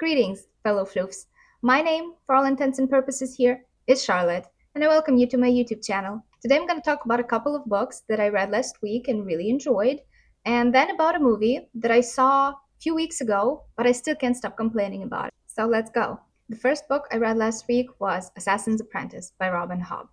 Greetings, fellow floofs. My name, for all intents and purposes here, is Charlotte, and I welcome you to my YouTube channel. Today I'm going to talk about a couple of books that I read last week and really enjoyed, and then about a movie that I saw a few weeks ago, but I still can't stop complaining about it. So let's go. The first book I read last week was Assassin's Apprentice by Robin Hobb.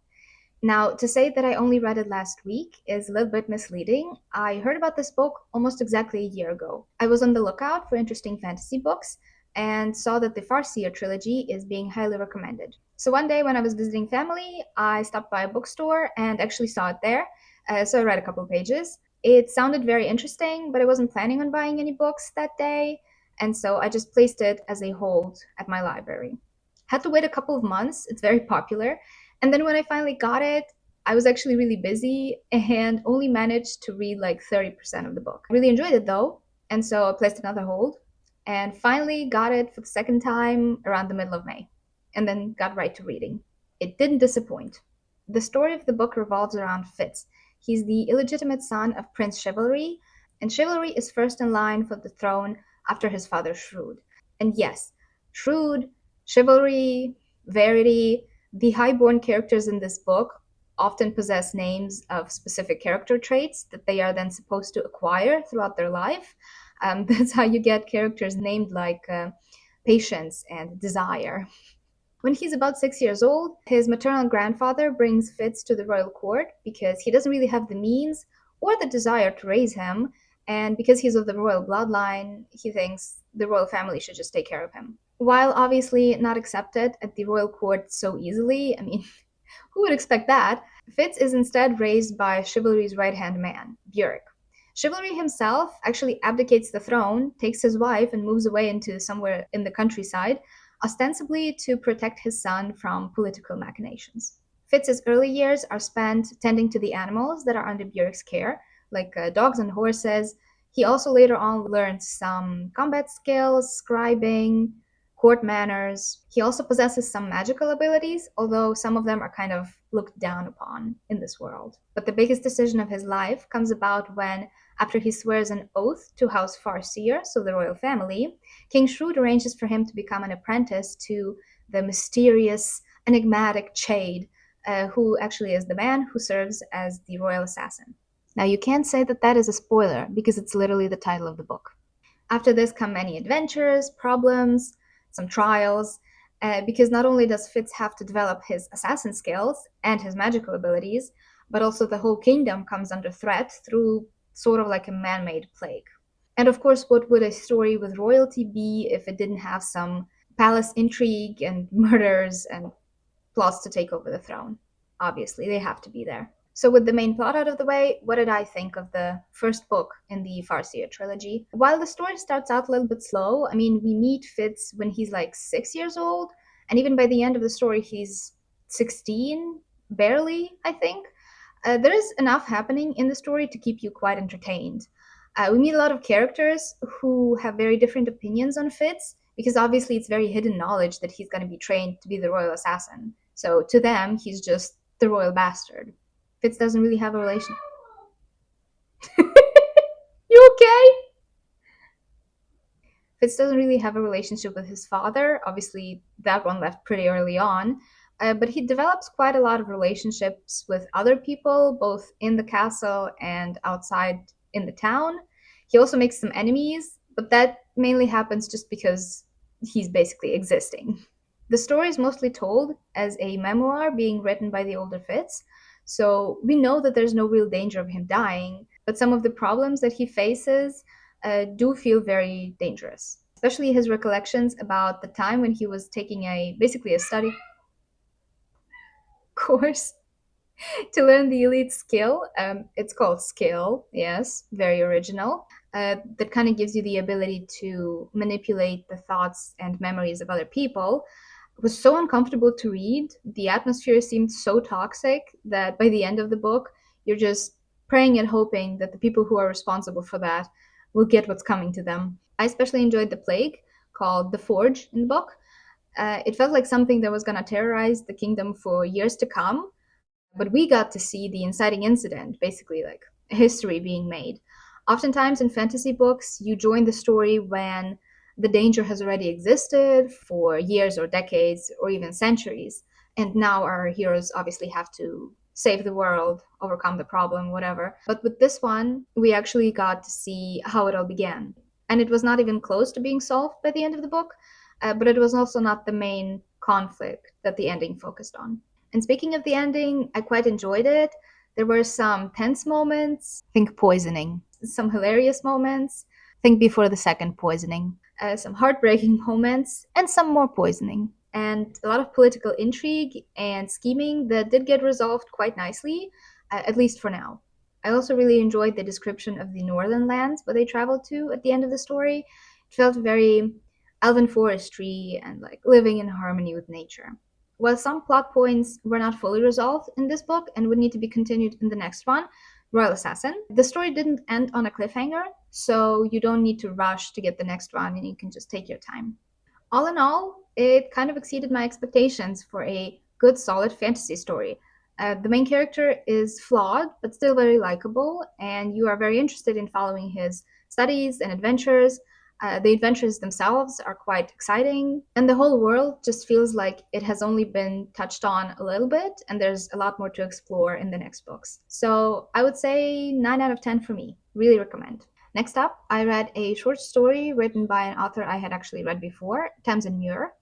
Now, to say that I only read it last week is a little bit misleading. I heard about this book almost exactly a year ago. I was on the lookout for interesting fantasy books and saw that the Farseer trilogy is being highly recommended. So one day when I was visiting family, I stopped by a bookstore and actually saw it there. So I read a couple pages. It sounded very interesting, but I wasn't planning on buying any books that day, and so I just placed it as a hold at my library. Had to wait a couple of months. It's very popular, and then when I finally got it, I was actually really busy and only managed to read like 30% of the book. I really enjoyed it though, and so I placed another hold and finally got it for the second time around the middle of May, and then got right to reading. It didn't disappoint. The story of the book revolves around Fitz. He's the illegitimate son of Prince Chivalry, and Chivalry is first in line for the throne after his father Shrewd. And yes, Shrewd, Chivalry, Verity, the highborn characters in this book often possess names of specific character traits that they are then supposed to acquire throughout their life. That's how you get characters named like Patience and Desire. When he's about 6 years old, his maternal grandfather brings Fitz to the royal court because he doesn't really have the means or the desire to raise him, and because he's of the royal bloodline, he thinks the royal family should just take care of him. While obviously not accepted at the royal court so easily, I mean, who would expect that? Fitz is instead raised by Chivalry's right-hand man, Björk. Chivalry himself actually abdicates the throne, takes his wife, and moves away into somewhere in the countryside, ostensibly to protect his son from political machinations. Fitz's early years are spent tending to the animals that are under Björk's care, like dogs and horses. He also later on learns some combat skills, scribing, court manners. He also possesses some magical abilities, although some of them are kind of looked down upon in this world. But the biggest decision of his life comes about when, after he swears an oath to House Farseer, so the royal family, King Shrewd arranges for him to become an apprentice to the mysterious, enigmatic Chade, who actually is the man who serves as the royal assassin. Now, you can't say that that is a spoiler, because it's literally the title of the book. After this come many adventures, problems, some trials, because not only does Fitz have to develop his assassin skills and his magical abilities, but also the whole kingdom comes under threat through sort of like a man-made plague. And of course, what would a story with royalty be if it didn't have some palace intrigue and murders and plots to take over the throne? Obviously, they have to be there. So with the main plot out of the way, what did I think of the first book in the Farseer trilogy? While the story starts out a little bit slow, I mean, we meet Fitz when he's like 6 years old, and even by the end of the story, he's 16, barely, I think. There is enough happening in the story to keep you quite entertained. We meet a lot of characters who have very different opinions on Fitz, because obviously it's very hidden knowledge that he's going to be trained to be the royal assassin. So to them, he's just the royal bastard. Fitz doesn't really have a relation. You okay? Fitz doesn't really have a relationship with his father. Obviously, that one left pretty early on. But he develops quite a lot of relationships with other people, both in the castle and outside in the town. He also makes some enemies, but that mainly happens just because he's basically existing. The story is mostly told as a memoir being written by the older Fitz, so we know that there's no real danger of him dying, but some of the problems that he faces do feel very dangerous, especially his recollections about the time when he was taking basically a study course to learn the elite skill. It's called skill, yes, very original. That kind of gives you the ability to manipulate the thoughts and memories of other people. It was so uncomfortable to read. The atmosphere seemed so toxic that by the end of the book, you're just praying and hoping that the people who are responsible for that will get what's coming to them. I especially enjoyed the plague called the Forge in the book. It felt like something that was going to terrorize the kingdom for years to come, but we got to see the inciting incident, basically like history being made. Oftentimes in fantasy books, you join the story when the danger has already existed for years or decades or even centuries. And now our heroes obviously have to save the world, overcome the problem, whatever. But with this one, we actually got to see how it all began. And it was not even close to being solved by the end of the book, but it was also not the main conflict that the ending focused on. And speaking of the ending, I quite enjoyed it. There were some tense moments, think poisoning, some hilarious moments, think before the second poisoning, some heartbreaking moments, and some more poisoning. And a lot of political intrigue and scheming that did get resolved quite nicely, at least for now. I also really enjoyed the description of the northern lands where they traveled to at the end of the story. It felt very elven forestry and like living in harmony with nature. While some plot points were not fully resolved in this book and would need to be continued in the next one, Royal Assassin, the story didn't end on a cliffhanger, so you don't need to rush to get the next one and you can just take your time. All in all, it kind of exceeded my expectations for a good, solid fantasy story. The main character is flawed, but still very likable, and you are very interested in following his studies and adventures. The adventures themselves are quite exciting, and the whole world just feels like it has only been touched on a little bit, and there's a lot more to explore in the next books. So I would say 9 out of 10 for me. Really recommend. Next up, I read a short story written by an author I had actually read before, Tamsyn Muir.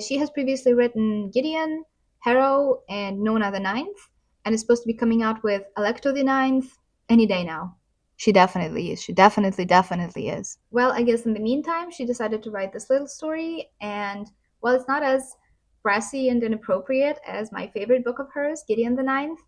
She has previously written Gideon, Harrow, and Nona the Ninth, and is supposed to be coming out with Alecto the Ninth any day now. She definitely is. She definitely is. Well, I guess in the meantime, she decided to write this little story, and while it's not as brassy and inappropriate as my favorite book of hers, Gideon the Ninth,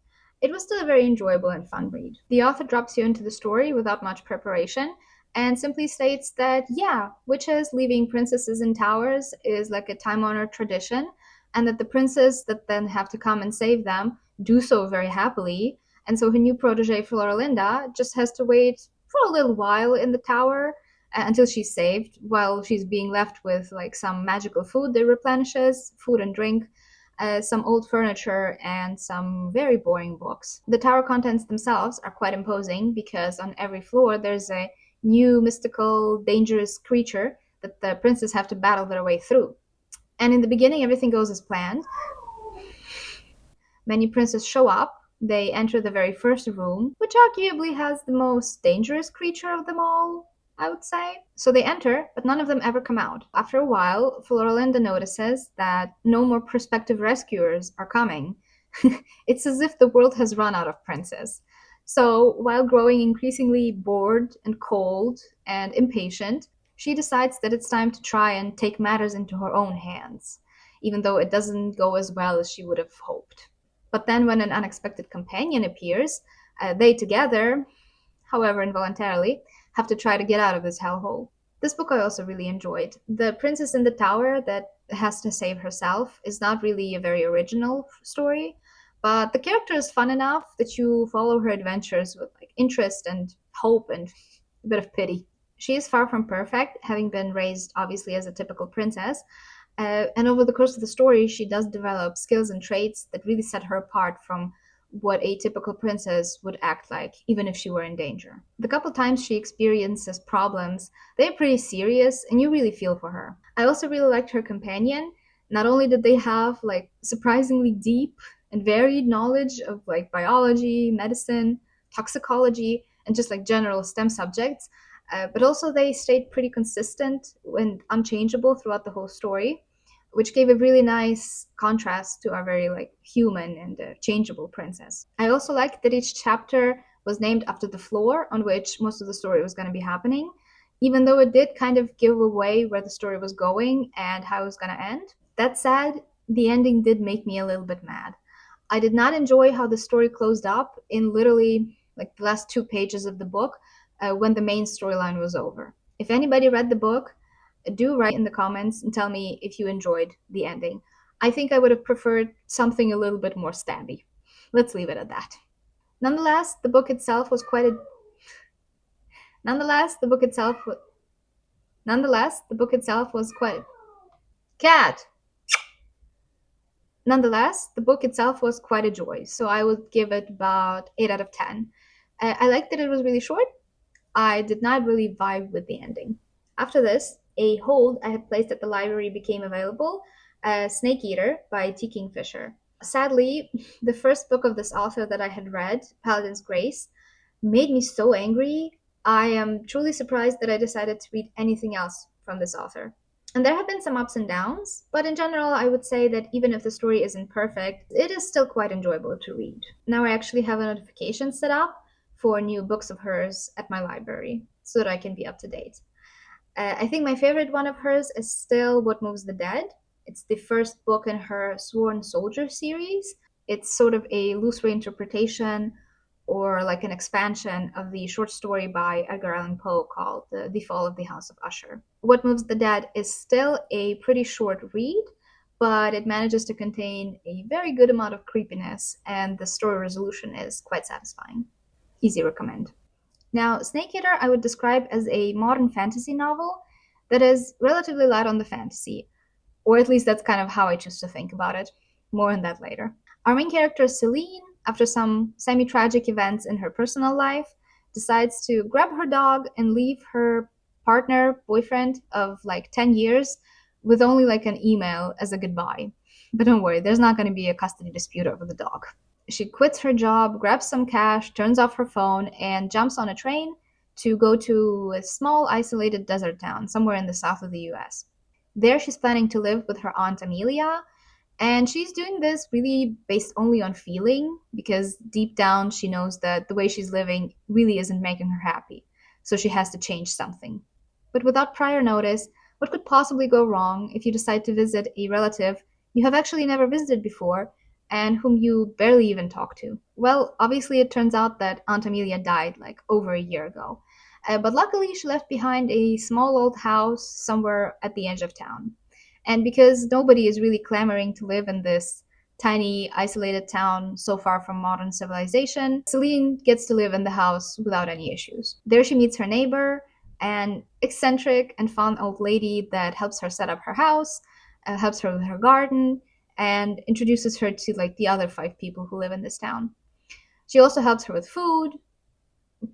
it was still a very enjoyable and fun read. The author drops you into the story without much preparation and simply states that, yeah, witches leaving princesses in towers is like a time honored tradition, and that the princes that then have to come and save them do so very happily. And so her new protege, Floralinda, just has to wait for a little while in the tower until she's saved, while she's being left with like some magical food that replenishes, food and drink, some old furniture, and some very boring books. The tower contents themselves are quite imposing because on every floor there's a new mystical, dangerous creature that the princes have to battle their way through. And in the beginning, everything goes as planned. Many princes show up. They enter the very first room, which arguably has the most dangerous creature of them all, I would say. So they enter, but none of them ever come out. After a while, Floralinda notices that no more prospective rescuers are coming. It's as if the world has run out of princes. So, while growing increasingly bored and cold and impatient, she decides that it's time to try and take matters into her own hands, even though it doesn't go as well as she would have hoped. But then, when an unexpected companion appears, they together, however involuntarily, have to try to get out of this hellhole. This book I also really enjoyed. The princess in the tower that has to save herself is not really a very original story, but the character is fun enough that you follow her adventures with like interest and hope and a bit of pity. She is far from perfect, having been raised obviously as a typical princess, and over the course of the story, she does develop skills and traits that really set her apart from what a typical princess would act like, even if she were in danger. The couple times she experiences problems, they're pretty serious, and you really feel for her. I also really liked her companion. Not only did they have like surprisingly deep and varied knowledge of like biology, medicine, toxicology, and just like general STEM subjects, but also they stayed pretty consistent and unchangeable throughout the whole story, which gave a really nice contrast to our very like human and changeable princess. I also liked that each chapter was named after the floor on which most of the story was going to be happening, even though it did kind of give away where the story was going and how it was going to end. That said, the ending did make me a little bit mad. I did not enjoy how the story closed up in literally like the last 2 pages of the book when the main storyline was over. If anybody read the book, do write in the comments and tell me if you enjoyed the ending. I think I would have preferred something a little bit more stabby. Let's leave it at that. Nonetheless, the book itself was quite a Nonetheless, the book itself Nonetheless, the book itself was quite cat. Nonetheless, the book itself was quite a joy, so I would give it about 8 out of 10. I liked that it was really short. I did not really vibe with the ending. After this, a hold I had placed at the library became available, Snake Eater by T. Kingfisher. Sadly, the first book of this author that I had read, Paladin's Grace, made me so angry. I am truly surprised that I decided to read anything else from this author. And there have been some ups and downs, but in general, I would say that even if the story isn't perfect, it is still quite enjoyable to read. Now I actually have a notification set up for new books of hers at my library so that I can be up to date. I think my favorite one of hers is still What Moves the Dead. It's the first book in her Sworn Soldier series. It's sort of a loose reinterpretation or like an expansion of the short story by Edgar Allan Poe called The Fall of the House of Usher. What Moves the Dead is still a pretty short read, but it manages to contain a very good amount of creepiness, and the story resolution is quite satisfying. Easy recommend. Now, Snake Eater I would describe as a modern fantasy novel that is relatively light on the fantasy, or at least that's kind of how I choose to think about it. More on that later. Our main character, Celine, after some semi tragic events in her personal life, decides to grab her dog and leave her partner, boyfriend of like 10 years with only like an email as a goodbye. But don't worry, there's not going to be a custody dispute over the dog. She quits her job, grabs some cash, turns off her phone, and jumps on a train to go to a small, isolated desert town somewhere in the south of the US. There, she's planning to live with her aunt Amelia, and she's doing this really based only on feeling because deep down she knows that the way she's living really isn't making her happy. So she has to change something. But without prior notice, what could possibly go wrong if you decide to visit a relative you have actually never visited before and whom you barely even talk to? Well, obviously, it turns out that Aunt Amelia died like over a year ago. But luckily, she left behind a small old house somewhere at the edge of town. And because nobody is really clamoring to live in this tiny, isolated town so far from modern civilization, Celine gets to live in the house without any issues. There she meets her neighbor, an eccentric and fun old lady that helps her set up her house, helps her with her garden, and introduces her to like the other five people who live in this town. She also helps her with food,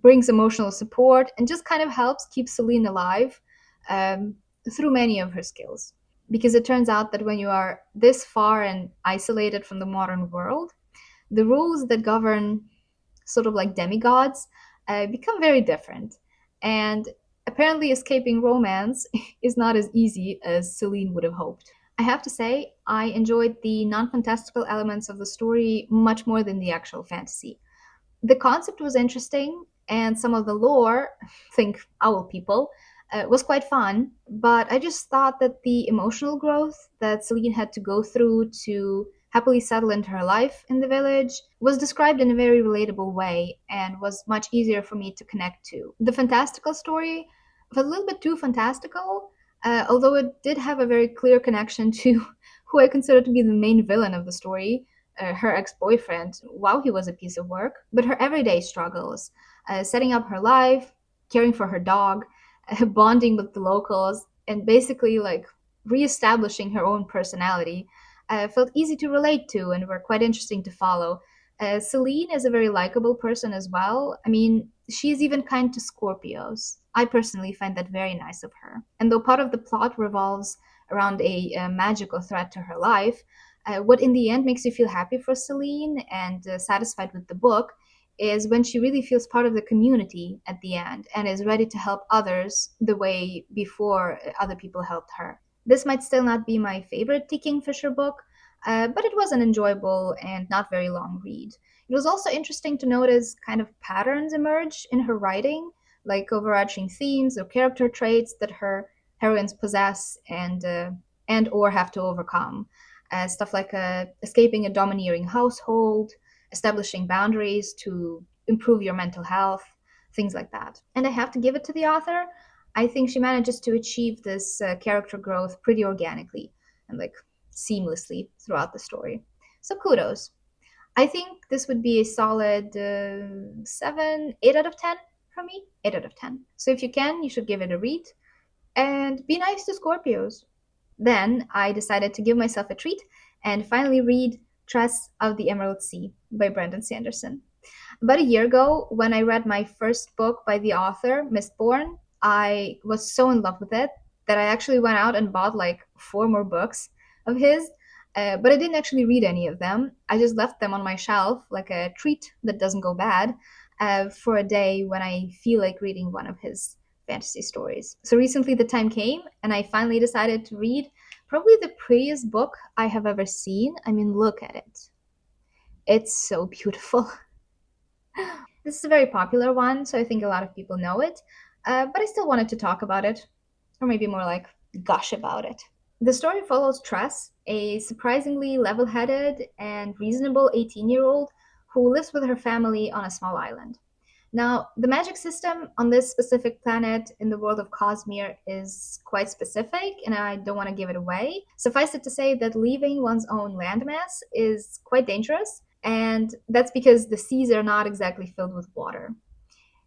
brings emotional support, and just kind of helps keep Celine alive um, through many of her skills. Because it turns out that when you are this far and isolated from the modern world, the rules that govern sort of like demigods become very different. And apparently, escaping romance is not as easy as Celine would have hoped. I have to say, I enjoyed the non fantastical elements of the story much more than the actual fantasy. The concept was interesting, and some of the lore, think owl people, was quite fun. But I just thought that the emotional growth that Celine had to go through to happily settle into her life in the village was described in a very relatable way and was much easier for me to connect to. The fantastical story was a little bit too fantastical, although it did have a very clear connection to who I consider to be the main villain of the story, her ex boyfriend. Wow, he was a piece of work. But her everyday struggles, setting up her life, caring for her dog, bonding with the locals, and basically like reestablishing her own personality, felt easy to relate to and were quite interesting to follow. Celine is a very likable person as well. I mean, she's even kind to Scorpios. I personally find that very nice of her. And though part of the plot revolves around a magical threat to her life, what in the end makes you feel happy for Celine and satisfied with the book is when she really feels part of the community at the end and is ready to help others the way before other people helped her. This might still not be my favorite T. Kingfisher book, but it was an enjoyable and not very long read. It was also interesting to notice kind of patterns emerge in her writing, like overarching themes or character traits that her heroines possess and or have to overcome. Stuff like escaping a domineering household, establishing boundaries to improve your mental health, things like that. And I have to give it to the author. I think she manages to achieve this character growth pretty organically and like seamlessly throughout the story. So kudos. I think this would be a solid 7, 8 out of 10 for me. 8 out of 10. So if you can, you should give it a read and be nice to Scorpios. Then I decided to give myself a treat and finally read Tress of the Emerald Sea by Brandon Sanderson. About a year ago, when I read my first book by the author, Mistborn, I was so in love with it. that I actually went out and bought like four more books of his. But I didn't actually read any of them. I just left them on my shelf like a treat that doesn't go bad for a day when I feel like reading one of his fantasy stories. So recently the time came and I finally decided to read probably the prettiest book I have ever seen. I mean, look at it. It's so beautiful. This is a very popular one, so I think a lot of people know it. But I still wanted to talk about it, or maybe more like gush about it. The story follows Tress, a surprisingly level headed and reasonable 18-year-old who lives with her family on a small island. Now, the magic system on this specific planet in the world of Cosmere is quite specific, and I don't want to give it away. Suffice it to say that leaving one's own landmass is quite dangerous, and that's because the seas are not exactly filled with water.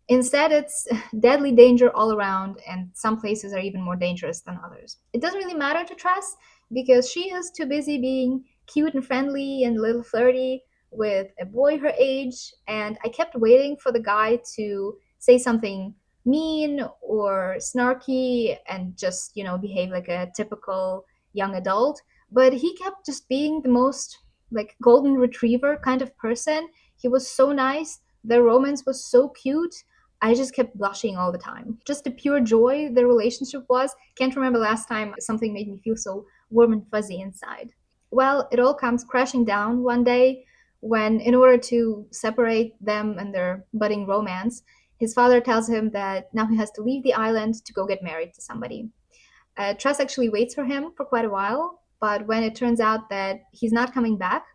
Instead, it's deadly danger all around, and some places are even more dangerous than others. It doesn't really matter to Tress because she is too busy being cute and friendly and a little flirty with a boy her age, and I kept waiting for the guy to say something mean or snarky and just, behave like a typical young adult. But he kept just being the most like golden retriever kind of person. He was so nice. Their romance was so cute. I just kept blushing all the time. Just the pure joy the relationship was. Can't remember last time something made me feel so warm and fuzzy inside. Well, it all comes crashing down one day when, in order to separate them and their budding romance, his father tells him that now he has to leave the island to go get married to somebody. Tress actually waits for him for quite a while, but when it turns out that he's not coming back,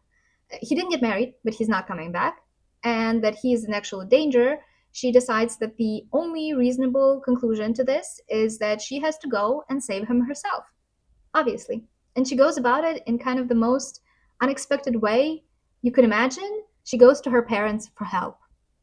he didn't get married, but he's not coming back, and that he is in actual danger, she decides that the only reasonable conclusion to this is that she has to go and save him herself, obviously. And she goes about it in kind of the most unexpected way you could imagine. She goes to her parents for help.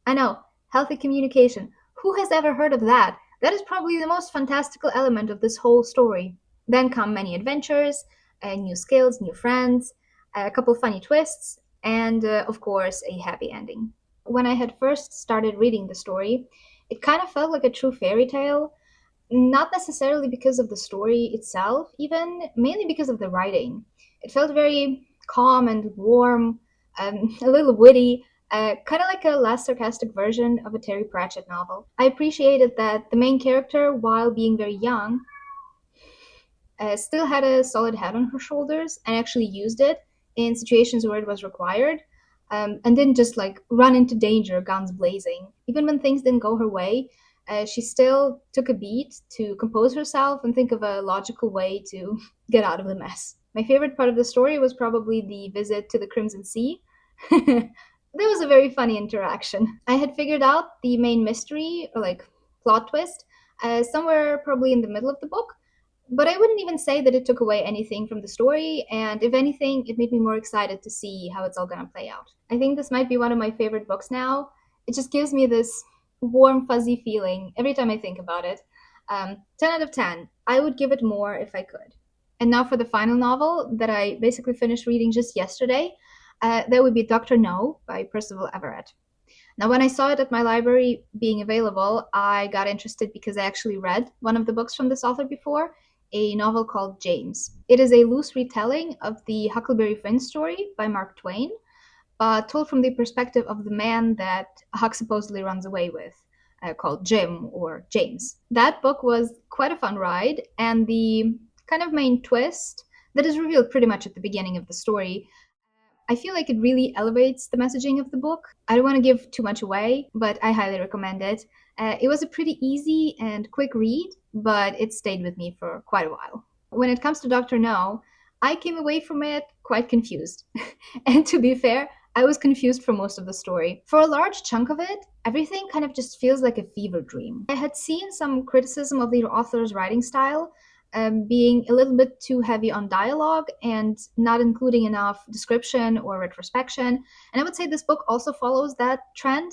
I know, healthy communication. Who has ever heard of that? That is probably the most fantastical element of this whole story. Then come many adventures, new skills, new friends, a couple funny twists, and of course, a happy ending. When I had first started reading the story, it kind of felt like a true fairy tale, not necessarily because of the story itself, even mainly because of the writing. It felt very calm and warm, a little witty, kind of like a less sarcastic version of a Terry Pratchett novel. I appreciated that the main character, while being very young, still had a solid head on her shoulders and actually used it in situations where it was required, and didn't just like run into danger, guns blazing. Even when things didn't go her way, she still took a beat to compose herself and think of a logical way to get out of the mess. My favorite part of the story was probably the visit to the Crimson Sea. That was a very funny interaction. I had figured out the main mystery, or like plot twist, somewhere probably in the middle of the book, but I wouldn't even say that it took away anything from the story, and if anything, it made me more excited to see how it's all gonna play out. I think this might be one of my favorite books now. It just gives me this warm, fuzzy feeling every time I think about it. 10 out of 10. I would give it more if I could. And now for the final novel that I basically finished reading just yesterday. That would be Dr. No by Percival Everett. Now, when I saw it at my library being available, I got interested because I actually read one of the books from this author before, a novel called James. It is a loose retelling of the Huckleberry Finn story by Mark Twain, told from the perspective of the man that Huck supposedly runs away with, called Jim or James. That book was quite a fun ride, and the kind of main twist that is revealed pretty much at the beginning of the story, I feel like it really elevates the messaging of the book. I don't want to give too much away, but I highly recommend it. It was a pretty easy and quick read, but it stayed with me for quite a while. When it comes to Dr. No, I came away from it quite confused. And to be fair, I was confused for most of the story. For a large chunk of it, everything kind of just feels like a fever dream. I had seen some criticism of the author's writing style, being a little bit too heavy on dialogue and not including enough description or retrospection. And I would say this book also follows that trend,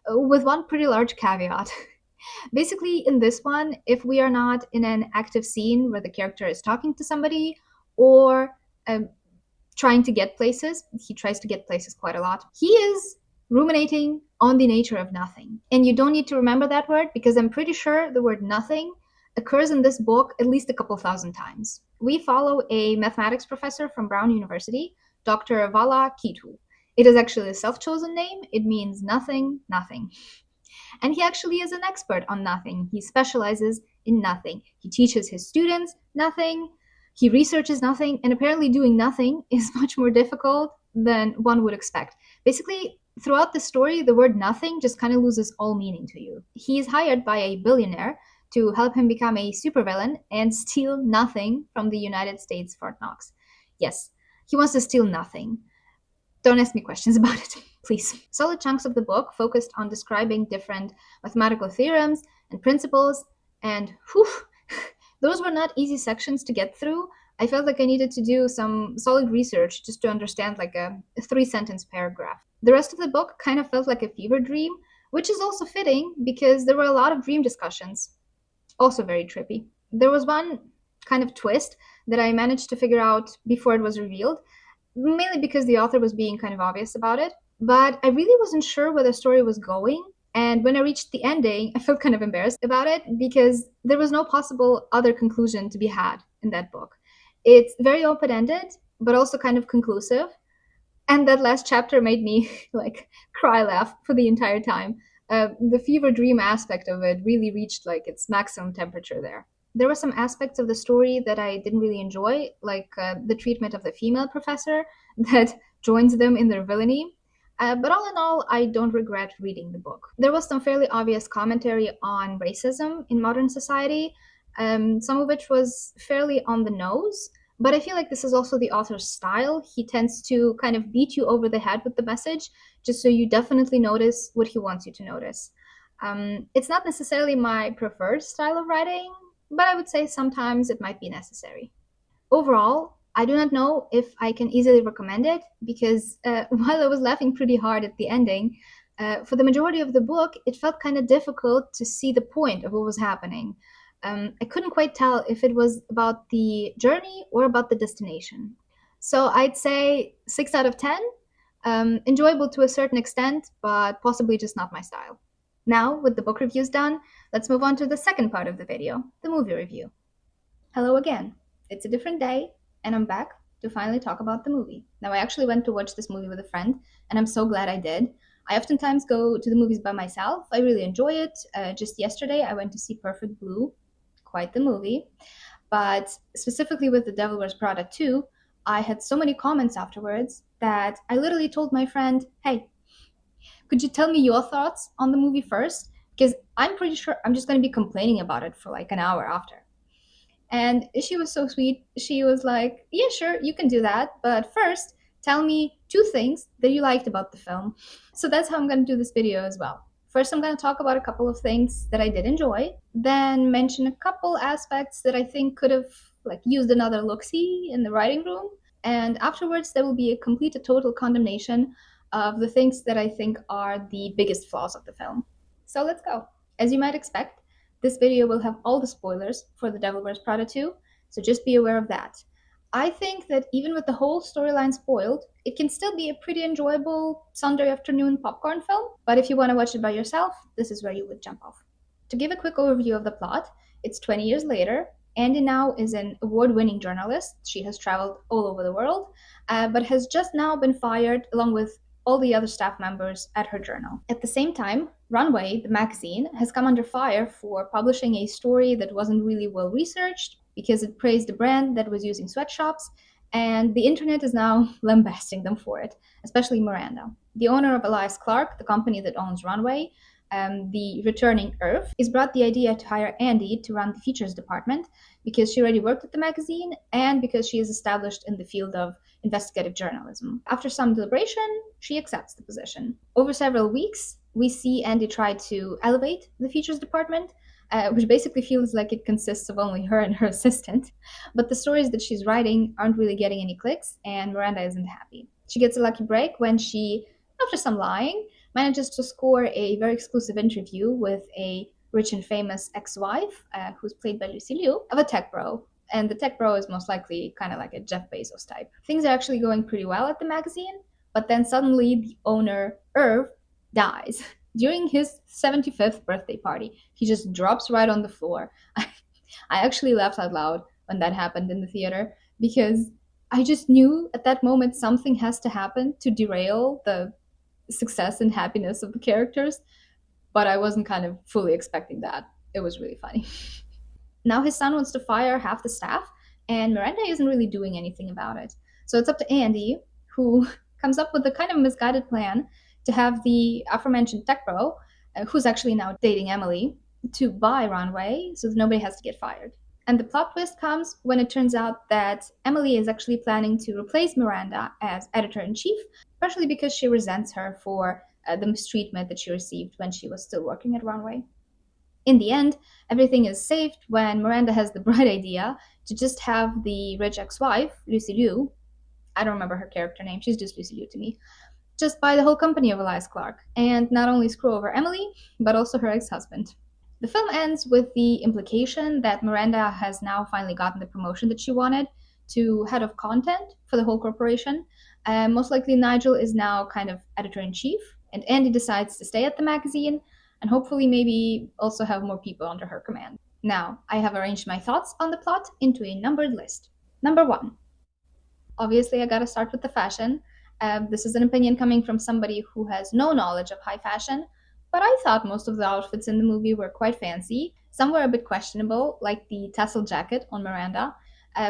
with one pretty large caveat. Basically, in this one, if we are not in an active scene where the character is talking to somebody or um, trying to get places, he tries to get places quite a lot, he is ruminating on the nature of nothing. And you don't need to remember that word because I'm pretty sure the word nothing occurs in this book at least a couple thousand times. We follow a mathematics professor from Brown University, Dr. Vala Kitu. It is actually a self chosen name, it means nothing, nothing. And he actually is an expert on nothing. He specializes in nothing. He teaches his students nothing. He researches nothing. And apparently, doing nothing is much more difficult than one would expect. Basically, throughout the story, the word nothing just kind of loses all meaning to you. He is hired by a billionaire to help him become a supervillain and steal nothing from the United States Fort Knox. Yes, he wants to steal nothing. Don't ask me questions about it, please. Solid chunks of the book focused on describing different mathematical theorems and principles, and whew, those were not easy sections to get through. I felt like I needed to do some solid research just to understand like a three-sentence paragraph. The rest of the book kind of felt like a fever dream, which is also fitting because there were a lot of dream discussions. Also very trippy. There was one kind of twist that I managed to figure out before it was revealed, mainly because the author was being kind of obvious about it. But I really wasn't sure where the story was going. And when I reached the ending, I felt kind of embarrassed about it because there was no possible other conclusion to be had in that book. It's very open ended, but also kind of conclusive. And that last chapter made me like cry laugh for the entire time. The fever dream aspect of it really reached like its maximum temperature there. There were some aspects of the story that I didn't really enjoy, like the treatment of the female professor that joins them in their villainy. But all in all, I don't regret reading the book. There was some fairly obvious commentary on racism in modern society, some of which was fairly on the nose. But I feel like this is also the author's style. He tends to kind of beat you over the head with the message, just so you definitely notice what he wants you to notice. It's not necessarily my preferred style of writing, but I would say sometimes it might be necessary. Overall, I do not know if I can easily recommend it because while I was laughing pretty hard at the ending, for the majority of the book, it felt kind of difficult to see the point of what was happening. I couldn't quite tell if it was about the journey or about the destination. So I'd say 6 out of 10. Enjoyable to a certain extent, but possibly just not my style. Now, with the book reviews done, let's move on to the second part of the video, the movie review. Hello again. It's a different day, and I'm back to finally talk about the movie. Now, I actually went to watch this movie with a friend, and I'm so glad I did. I oftentimes go to the movies by myself. I really enjoy it. Just yesterday, I went to see Perfect Blue, quite the movie. But specifically with The Devil Wears Prada 2, I had so many comments afterwards that I literally told my friend, hey, could you tell me your thoughts on the movie first? Because I'm pretty sure I'm just going to be complaining about it for like an hour after. And she was so sweet. She was like, yeah, sure, you can do that. But first, tell me two things that you liked about the film. So that's how I'm going to do this video as well. First, I'm going to talk about a couple of things that I did enjoy, then mention a couple aspects that I think could have like used another look-see in the writing room. And afterwards, there will be a complete, a total condemnation of the things that I think are the biggest flaws of the film. So let's go. As you might expect, this video will have all the spoilers for The Devil Wears Prada 2, so just be aware of that. I think that even with the whole storyline spoiled, it can still be a pretty enjoyable Sunday afternoon popcorn film, but if you want to watch it by yourself, this is where you would jump off. To give a quick overview of the plot, it's 20 years later. Andy now is an award-winning journalist. She has traveled all over the world, but has just now been fired along with all the other staff members at her journal. At the same time, Runway, the magazine, has come under fire for publishing a story that wasn't really well researched because it praised a brand that was using sweatshops, and the internet is now lambasting them for it, especially Miranda. The owner of Elias Clark, the company that owns Runway, the returning Irv, is brought the idea to hire Andy to run the features department because she already worked at the magazine and because she is established in the field of investigative journalism. After some deliberation, she accepts the position. Over several weeks, we see Andy try to elevate the features department, which basically feels like it consists of only her and her assistant. But the stories that she's writing aren't really getting any clicks, and Miranda isn't happy. She gets a lucky break when she, after some lying, manages to score a very exclusive interview with a rich and famous ex-wife, who's played by Lucy Liu, of a tech bro. And the tech bro is most likely kind of like a Jeff Bezos type. Things are actually going pretty well at the magazine, but then suddenly the owner, Irv, dies during his 75th birthday party. He just drops right on the floor. I actually laughed out loud when that happened in the theater because I just knew at that moment something has to happen to derail the success and happiness of the characters, but I wasn't kind of fully expecting that. It was really funny. Now his son wants to fire half the staff, and Miranda isn't really doing anything about it. So it's up to Andy, who comes up with a kind of misguided plan to have the aforementioned tech bro, who's actually now dating Emily, to buy Runway so that nobody has to get fired. And the plot twist comes when it turns out that Emily is actually planning to replace Miranda as editor in chief, partially because she resents her for the mistreatment that she received when she was still working at Runway. In the end, everything is saved when Miranda has the bright idea to just have the rich ex wife, Lucy Liu, I don't remember her character name, she's just Lucy Liu to me, just buy the whole company of Elias Clark and not only screw over Emily, but also her ex husband. The film ends with the implication that Miranda has now finally gotten the promotion that she wanted to head of content for the whole corporation. Most likely, Nigel is now kind of editor in chief, and Andy decides to stay at the magazine and hopefully maybe also have more people under her command. Now, I have arranged my thoughts on the plot into a numbered list. Number one, obviously, I gotta start with the fashion. This is an opinion coming from somebody who has no knowledge of high fashion, but I thought most of the outfits in the movie were quite fancy. Some were a bit questionable, like the tassel jacket on Miranda,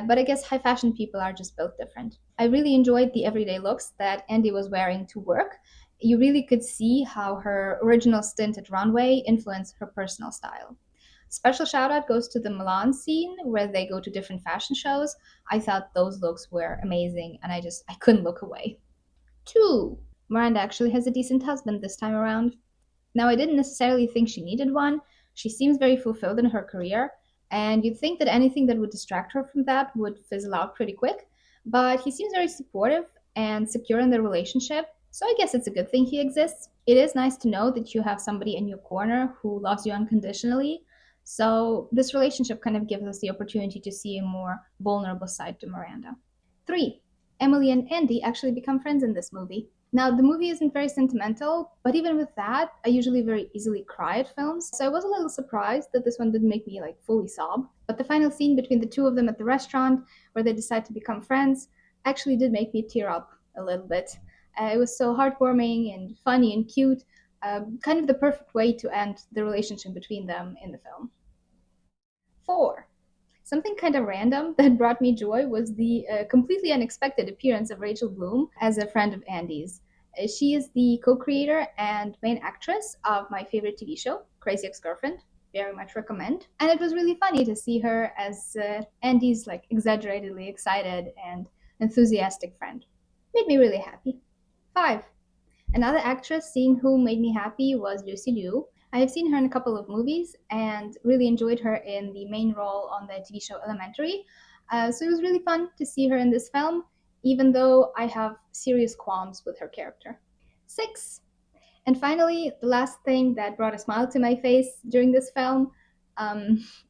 but I guess high fashion people are just built different. I really enjoyed the everyday looks that Andy was wearing to work. You really could see how her original stint at Runway influenced her personal style. Special shout out goes to the Milan scene where they go to different fashion shows. I thought those looks were amazing and I couldn't look away. Two, Miranda actually has a decent husband this time around. Now, I didn't necessarily think she needed one. She seems very fulfilled in her career, and you'd think that anything that would distract her from that would fizzle out pretty quick. But he seems very supportive and secure in their relationship, so I guess it's a good thing he exists. It is nice to know that you have somebody in your corner who loves you unconditionally. So, this relationship kind of gives us the opportunity to see a more vulnerable side to Miranda. Three, Emily and Andy actually become friends in this movie. Now, the movie isn't very sentimental, but even with that, I usually very easily cry at films, so I was a little surprised that this one didn't make me like fully sob. But the final scene between the two of them at the restaurant, where they decide to become friends, actually did make me tear up a little bit. It was so heartwarming and funny and cute, kind of the perfect way to end the relationship between them in the film. Four, something kind of random that brought me joy was the completely unexpected appearance of Rachel Bloom as a friend of Andy's. She is the co-creator and main actress of my favorite TV show, Crazy Ex-Girlfriend. Very much recommend. And it was really funny to see her as Andy's like exaggeratedly excited and enthusiastic friend. Made me really happy. Five, another actress seeing whom made me happy was Lucy Liu. I have seen her in a couple of movies and really enjoyed her in the main role on the TV show Elementary. So it was really fun to see her in this film, even though I have serious qualms with her character. Six, and finally, the last thing that brought a smile to my face during this film,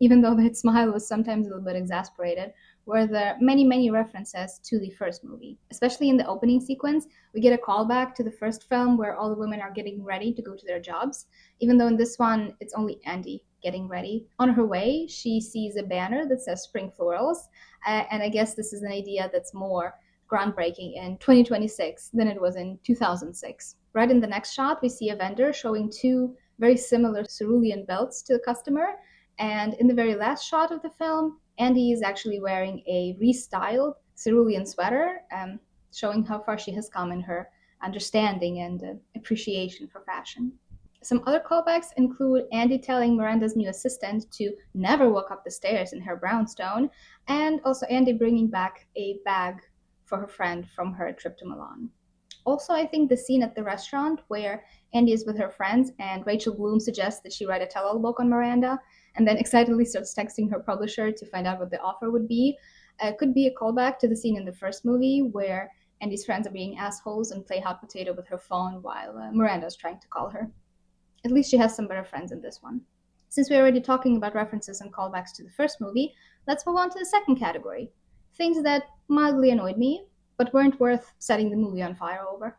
even though that smile was sometimes a little bit exasperated, were the many, many references to the first movie. Especially in the opening sequence, we get a callback to the first film where all the women are getting ready to go to their jobs, even though in this one, it's only Andy getting ready. On her way, she sees a banner that says Spring Florals, and I guess this is an idea that's more groundbreaking in 2026 than it was in 2006. Right in the next shot, we see a vendor showing two very similar cerulean belts to the customer. And in the very last shot of the film, Andy is actually wearing a restyled cerulean sweater, showing how far she has come in her understanding and appreciation for fashion. Some other callbacks include Andy telling Miranda's new assistant to never walk up the stairs in her brownstone, and also Andy bringing back a bag for her friend from her trip to Milan. Also, I think the scene at the restaurant where Andy is with her friends and Rachel Bloom suggests that she write a tell-all book on Miranda and then excitedly starts texting her publisher to find out what the offer would be could be a callback to the scene in the first movie where Andy's friends are being assholes and play hot potato with her phone while Miranda is trying to call her. At least she has some better friends in this one. Since we're already talking about references and callbacks to the first movie, let's move on to the second category. Things that mildly annoyed me, but weren't worth setting the movie on fire over.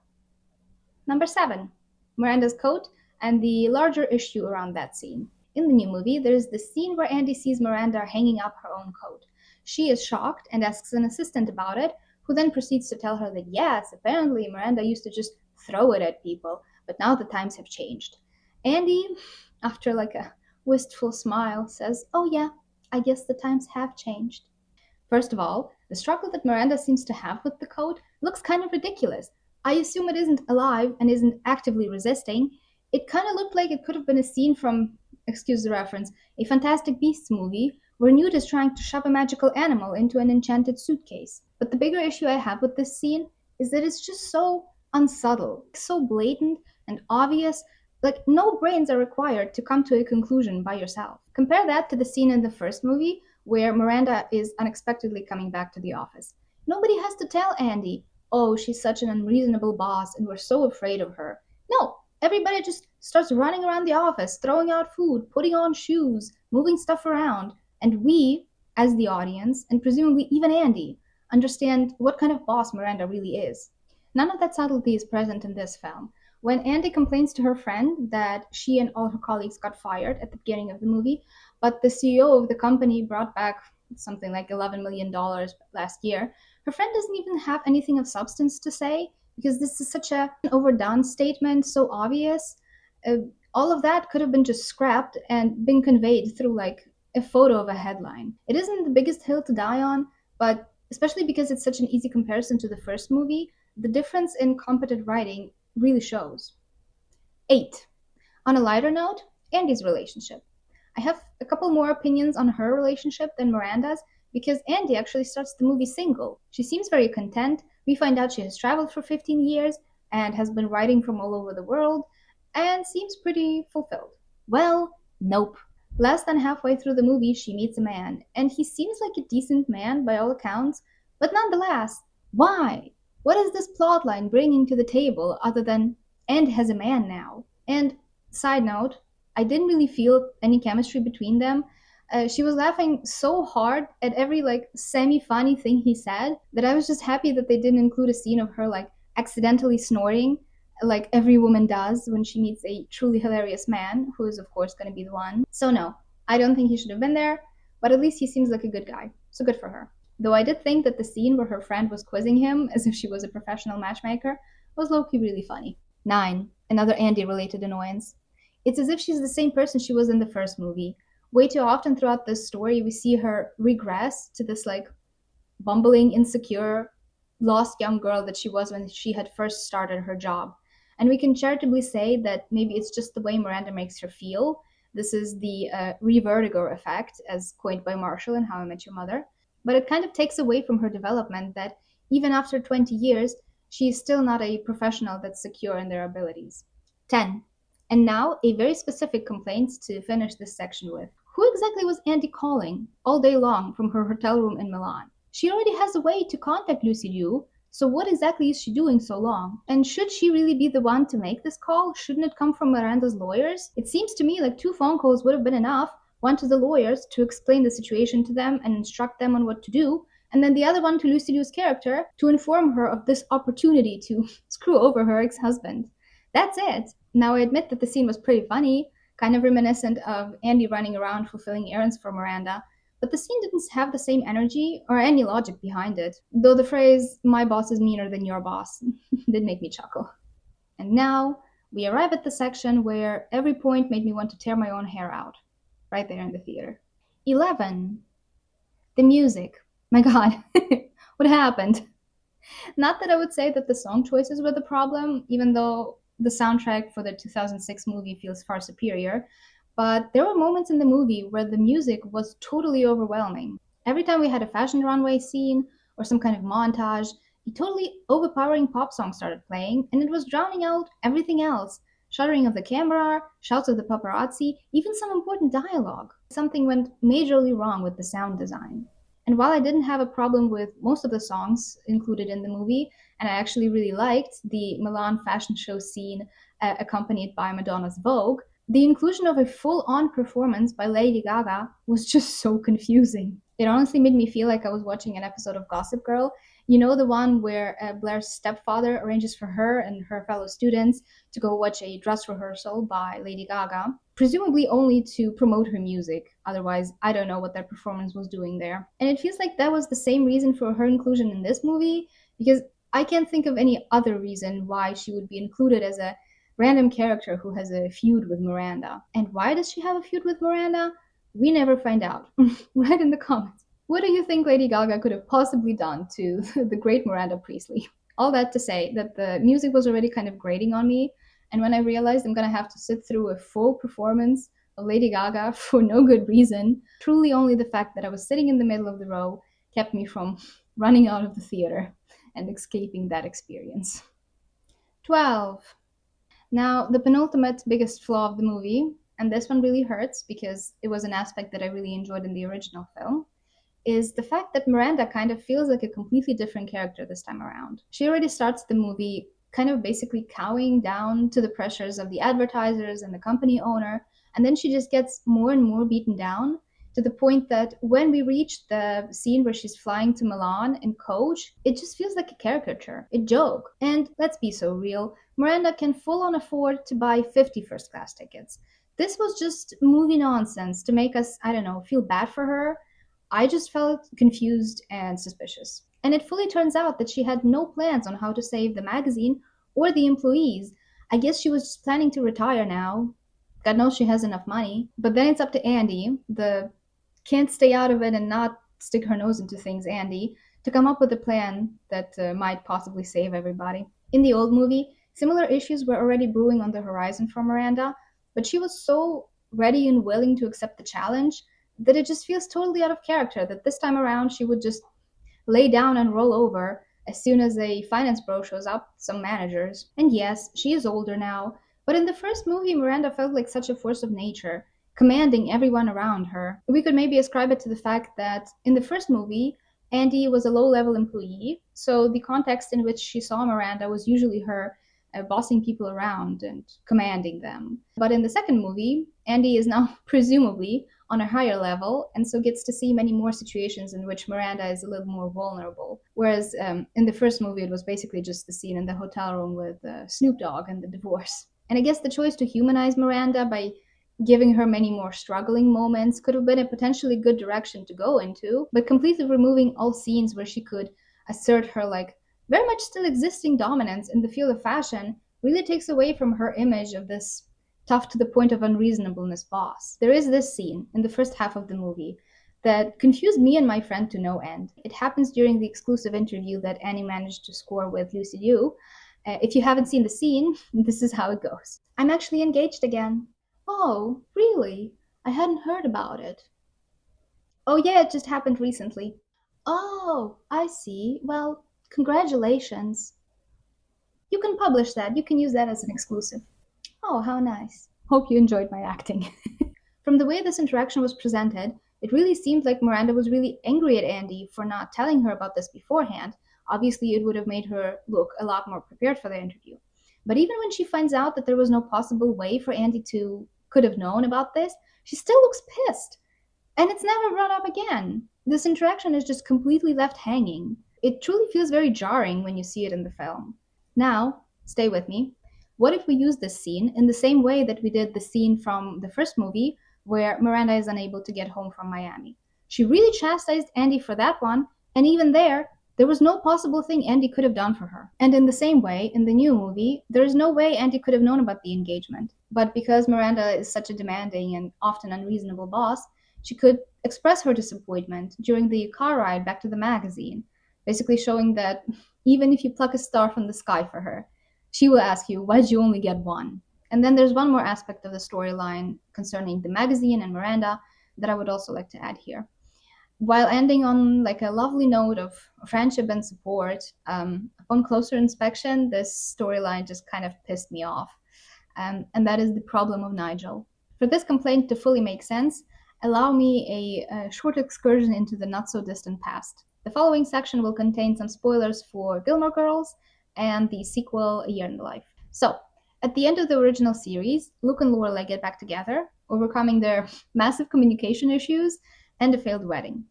Number 7, Miranda's coat and the larger issue around that scene. In the new movie, there's this scene where Andy sees Miranda hanging up her own coat. She is shocked and asks an assistant about it, who then proceeds to tell her that yes, apparently Miranda used to just throw it at people, but now the times have changed. Andy, after like a wistful smile, says, "Oh yeah, I guess the times have changed." First of all, the struggle that Miranda seems to have with the code looks kind of ridiculous. I assume it isn't alive and isn't actively resisting. It kind of looked like it could have been a scene from, excuse the reference, a Fantastic Beasts movie where Newt is trying to shove a magical animal into an enchanted suitcase. But the bigger issue I have with this scene is that it's just so unsubtle, so blatant and obvious. Like, no brains are required to come to a conclusion by yourself. Compare that to the scene in the first movie where Miranda is unexpectedly coming back to the office. Nobody has to tell Andy, "Oh, she's such an unreasonable boss and we're so afraid of her." No, everybody just starts running around the office, throwing out food, putting on shoes, moving stuff around. And we, as the audience, and presumably even Andy, understand what kind of boss Miranda really is. None of that subtlety is present in this film. When Andy complains to her friend that she and all her colleagues got fired at the beginning of the movie, but the CEO of the company brought back something like $11 million last year, her friend doesn't even have anything of substance to say because this is such an overdone statement, so obvious. Uh, all of that could have been just scrapped and been conveyed through like a photo of a headline. It isn't the biggest hill to die on, but especially because it's such an easy comparison to the first movie, the difference in competent writing really shows. 8. On a lighter note, Andy's relationship. I have a couple more opinions on her relationship than Miranda's because Andy actually starts the movie single. She seems very content. We find out she has traveled for 15 years and has been writing from all over the world and seems pretty fulfilled. Well, nope. Less than halfway through the movie, she meets a man, and he seems like a decent man by all accounts, but nonetheless, why? What is this plotline bringing to the table other than Andy has a man now? And side note, I didn't really feel any chemistry between them. She was laughing so hard at every like semi-funny thing he said that I was just happy that they didn't include a scene of her like accidentally snorting, like every woman does when she meets a truly hilarious man, who is of course going to be the one. So no, I don't think he should have been there, but at least he seems like a good guy. So good for her. Though I did think that the scene where her friend was quizzing him as if she was a professional matchmaker was low-key really funny. 9. Another Andy-related annoyance. It's as if she's the same person she was in the first movie. Way too often throughout this story, we see her regress to this like bumbling, insecure, lost young girl that she was when she had first started her job. And we can charitably say that maybe it's just the way Miranda makes her feel. This is the revertigo effect, as coined by Marshall in How I Met Your Mother. But it kind of takes away from her development that even after 20 years, she is still not a professional that's secure in their abilities. 10. And now, a very specific complaint to finish this section with. Who exactly was Andy calling all day long from her hotel room in Milan? She already has a way to contact Lucy Liu, so what exactly is she doing so long? And should she really be the one to make this call? Shouldn't it come from Miranda's lawyers? It seems to me like 2 phone calls would have been enough. One to the lawyers to explain the situation to them and instruct them on what to do, and then the other one to Lucy Liu's character to inform her of this opportunity to screw over her ex-husband. That's it. Now I admit that the scene was pretty funny, kind of reminiscent of Andy running around fulfilling errands for Miranda, but the scene didn't have the same energy or any logic behind it, though the phrase, "my boss is meaner than your boss," did make me chuckle. And now we arrive at the section where every point made me want to tear my own hair out, right there in the theater. 11. The music. My god, what happened? Not that I would say that the song choices were the problem, even though the soundtrack for the 2006 movie feels far superior, but there were moments in the movie where the music was totally overwhelming. Every time we had a fashion runway scene or some kind of montage, a totally overpowering pop song started playing, and it was drowning out everything else. Shuddering of the camera, shouts of the paparazzi, even some important dialogue. Something went majorly wrong with the sound design. And while I didn't have a problem with most of the songs included in the movie, and I actually really liked the Milan fashion show scene accompanied by Madonna's Vogue, the inclusion of a full-on performance by Lady Gaga was just so confusing. It honestly made me feel like I was watching an episode of Gossip Girl, You know, the one where Blair's stepfather arranges for her and her fellow students to go watch a dress rehearsal by Lady Gaga, presumably only to promote her music. Otherwise, I don't know what that performance was doing there. And it feels like that was the same reason for her inclusion in this movie, because I can't think of any other reason why she would be included as a random character who has a feud with Miranda. And why does she have a feud with Miranda? We never find out. Write in the comments. What do you think Lady Gaga could have possibly done to the great Miranda Priestley? All that to say that the music was already kind of grating on me, and when I realized I'm gonna have to sit through a full performance of Lady Gaga for no good reason, truly only the fact that I was sitting in the middle of the row kept me from running out of the theater and escaping that experience. 12. Now, the penultimate biggest flaw of the movie, and this one really hurts because it was an aspect that I really enjoyed in the original film, is the fact that Miranda kind of feels like a completely different character this time around. She already starts the movie kind of basically cowing down to the pressures of the advertisers and the company owner, and then she just gets more and more beaten down to the point that when we reach the scene where she's flying to Milan in coach, it just feels like a caricature, a joke. And let's be so real, Miranda can full on afford to buy 50 first class tickets. This was just movie nonsense to make us, I don't know, feel bad for her. I just felt confused and suspicious. And it fully turns out that she had no plans on how to save the magazine or the employees. I guess she was just planning to retire now. God knows she has enough money. But then it's up to Andy, the can't stay out of it and not stick her nose into things Andy, to come up with a plan that might possibly save everybody. In the old movie, similar issues were already brewing on the horizon for Miranda, but she was so ready and willing to accept the challenge that it just feels totally out of character that this time around she would just lay down and roll over as soon as a finance bro shows up, some managers. And yes, she is older now, but in the first movie, Miranda felt like such a force of nature, commanding everyone around her. We could maybe ascribe it to the fact that in the first movie, Andy was a low level employee, so the context in which she saw Miranda was usually her bossing people around and commanding them. But in the second movie, Andy is now presumably on a higher level and so gets to see many more situations in which Miranda is a little more vulnerable. Whereas in the first movie, it was basically just the scene in the hotel room with Snoop Dogg and the divorce. And I guess the choice to humanize Miranda by giving her many more struggling moments could have been a potentially good direction to go into, but completely removing all scenes where she could assert her like very much still existing dominance in the field of fashion really takes away from her image of this tough to the point of unreasonableness boss. There is this scene in the first half of the movie that confused me and my friend to no end. It happens during the exclusive interview that Annie managed to score with Lucy Liu. If you haven't seen the scene, this is how it goes. I'm actually engaged again. Oh, really? I hadn't heard about it. Oh, yeah, it just happened recently. Oh, I see. Well, congratulations. You can publish that. You can use that as an exclusive. Oh, how nice. Hope you enjoyed my acting. From the way this interaction was presented, it really seemed like Miranda was really angry at Andy for not telling her about this beforehand. Obviously, it would have made her look a lot more prepared for the interview. But even when she finds out that there was no possible way for Andy to could have known about this, she still looks pissed. And it's never brought up again. This interaction is just completely left hanging. It truly feels very jarring when you see it in the film. Now, stay with me. What if we use this scene in the same way that we did the scene from the first movie where Miranda is unable to get home from Miami? She really chastised Andy for that one, and even there was no possible thing Andy could have done for her. And in the same way, in the new movie, there is no way Andy could have known about the engagement. But because Miranda is such a demanding and often unreasonable boss, she could express her disappointment during the car ride back to the magazine, basically showing that even if you pluck a star from the sky for her, she will ask you, why'd you only get one? And then there's one more aspect of the storyline concerning the magazine and Miranda that I would also like to add here. While ending on like a lovely note of friendship and support, upon closer inspection, this storyline just kind of pissed me off. And that is the problem of Nigel. For this complaint to fully make sense, allow me a short excursion into the not-so-distant past. The following section will contain some spoilers for Gilmore Girls and the sequel, A Year in the Life. So, at the end of the original series, Luke and Lorelai get back together, overcoming their massive communication issues and a failed wedding.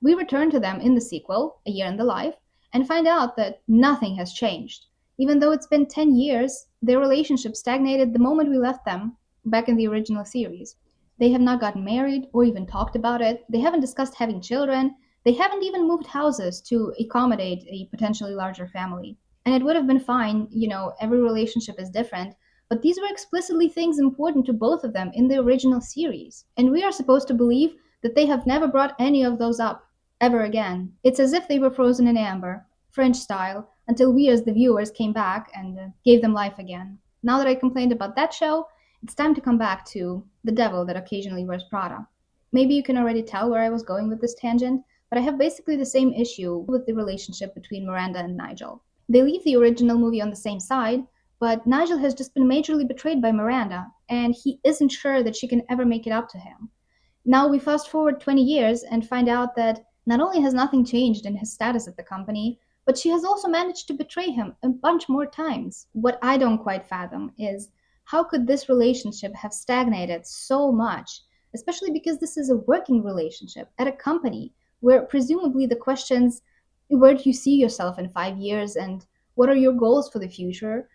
We return to them in the sequel, A Year in the Life, and find out that nothing has changed. Even though it's been 10 years, their relationship stagnated the moment we left them back in the original series. They have not gotten married or even talked about it. They haven't discussed having children. They haven't even moved houses to accommodate a potentially larger family. And it would have been fine, every relationship is different, but these were explicitly things important to both of them in the original series. And we are supposed to believe that they have never brought any of those up ever again. It's as if they were frozen in amber, French style, until we as the viewers came back and gave them life again. Now that I complained about that show, it's time to come back to the devil that occasionally wears Prada. Maybe you can already tell where I was going with this tangent, but I have basically the same issue with the relationship between Miranda and Nigel. They leave the original movie on the same side, but Nigel has just been majorly betrayed by Miranda, and he isn't sure that she can ever make it up to him. Now we fast forward 20 years and find out that not only has nothing changed in his status at the company, but she has also managed to betray him a bunch more times. What I don't quite fathom is how could this relationship have stagnated so much, especially because this is a working relationship at a company where presumably the questions, where do you see yourself in 5 years and what are your goals for the future,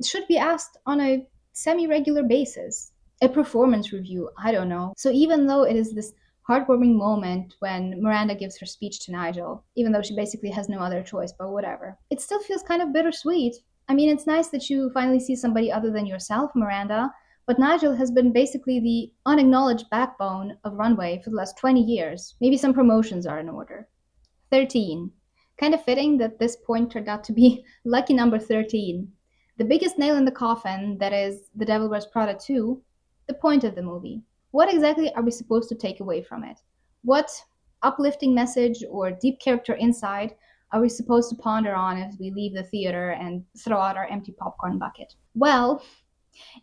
should be asked on a semi regular basis. A performance review, I don't know. So even though it is this heartwarming moment when Miranda gives her speech to Nigel, even though she basically has no other choice, but whatever, it still feels kind of bittersweet. I mean, it's nice that you finally see somebody other than yourself, Miranda, but Nigel has been basically the unacknowledged backbone of Runway for the last 20 years. Maybe some promotions are in order. 13. Kind of fitting that this point turned out to be lucky number 13. The biggest nail in the coffin, that is, The Devil Wears Prada 2, the point of the movie. What exactly are we supposed to take away from it? What uplifting message or deep character insight are we supposed to ponder on as we leave the theater and throw out our empty popcorn bucket? Well,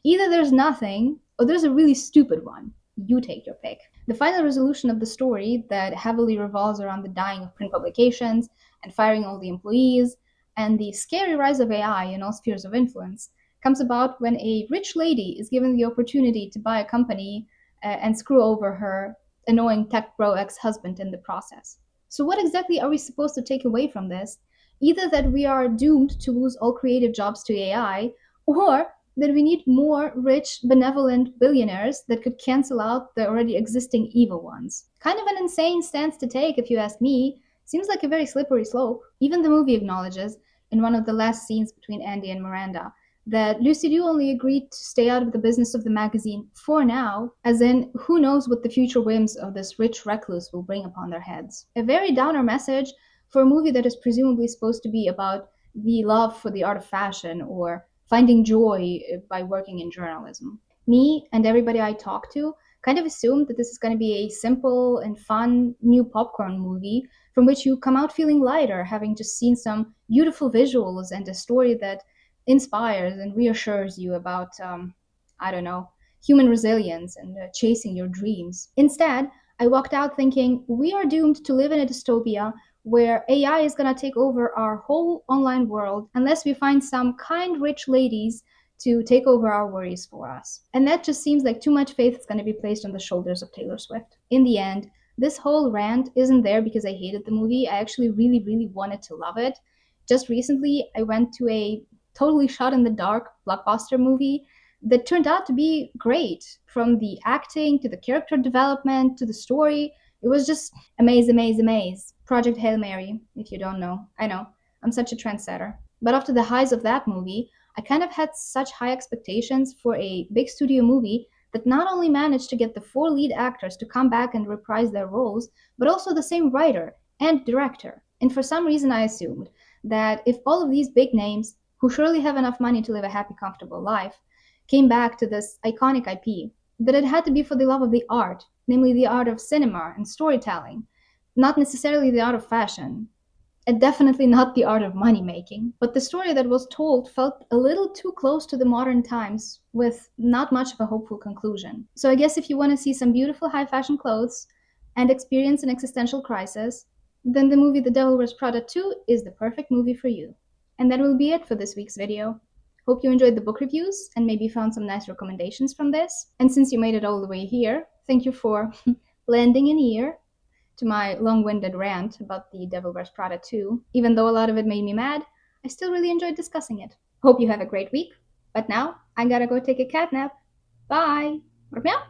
either there's nothing or there's a really stupid one. You take your pick. The final resolution of the story, that heavily revolves around the dying of print publications and firing all the employees, and the scary rise of AI in all spheres of influence, comes about when a rich lady is given the opportunity to buy a company and screw over her annoying tech bro ex-husband in the process. So what exactly are we supposed to take away from this? Either that we are doomed to lose all creative jobs to AI, or that we need more rich, benevolent billionaires that could cancel out the already existing evil ones. Kind of an insane stance to take, if you ask me. Seems like a very slippery slope. Even the movie acknowledges, in one of the last scenes between Andy and Miranda, that Lucy Liu only agreed to stay out of the business of the magazine for now, as in, who knows what the future whims of this rich recluse will bring upon their heads. A very downer message for a movie that is presumably supposed to be about the love for the art of fashion or finding joy by working in journalism. Me and everybody I talk to kind of assumed that this is going to be a simple and fun new popcorn movie from which you come out feeling lighter, having just seen some beautiful visuals and a story that inspires and reassures you about, I don't know, human resilience and chasing your dreams. Instead, I walked out thinking we are doomed to live in a dystopia where AI is going to take over our whole online world unless we find some kind, rich ladies to take over our worries for us. And that just seems like too much faith is going to be placed on the shoulders of Taylor Swift. In the end, this whole rant isn't there because I hated the movie. I actually really, really wanted to love it. Just recently, I went to a totally shot in the dark blockbuster movie that turned out to be great. From the acting to the character development to the story, it was just amaze. Project Hail Mary, if you don't know. I know, I'm such a trendsetter. But after the highs of that movie, I kind of had such high expectations for a big studio movie that not only managed to get the four lead actors to come back and reprise their roles, but also the same writer and director. And for some reason, I assumed that if all of these big names, who surely have enough money to live a happy, comfortable life, came back to this iconic IP, that it had to be for the love of the art, namely the art of cinema and storytelling, not necessarily the art of fashion, and definitely not the art of money making. But the story that was told felt a little too close to the modern times, with not much of a hopeful conclusion. So I guess if you want to see some beautiful high fashion clothes and experience an existential crisis, then the movie The Devil Wears Prada 2 is the perfect movie for you. And that will be it for this week's video. Hope you enjoyed the book reviews and maybe found some nice recommendations from this. And since you made it all the way here, thank you for lending an ear. to my long winded rant about The Devil Wears Prada 2. Even though a lot of it made me mad, I still really enjoyed discussing it. Hope you have a great week. But now, I gotta go take a cat nap. Bye! Meow!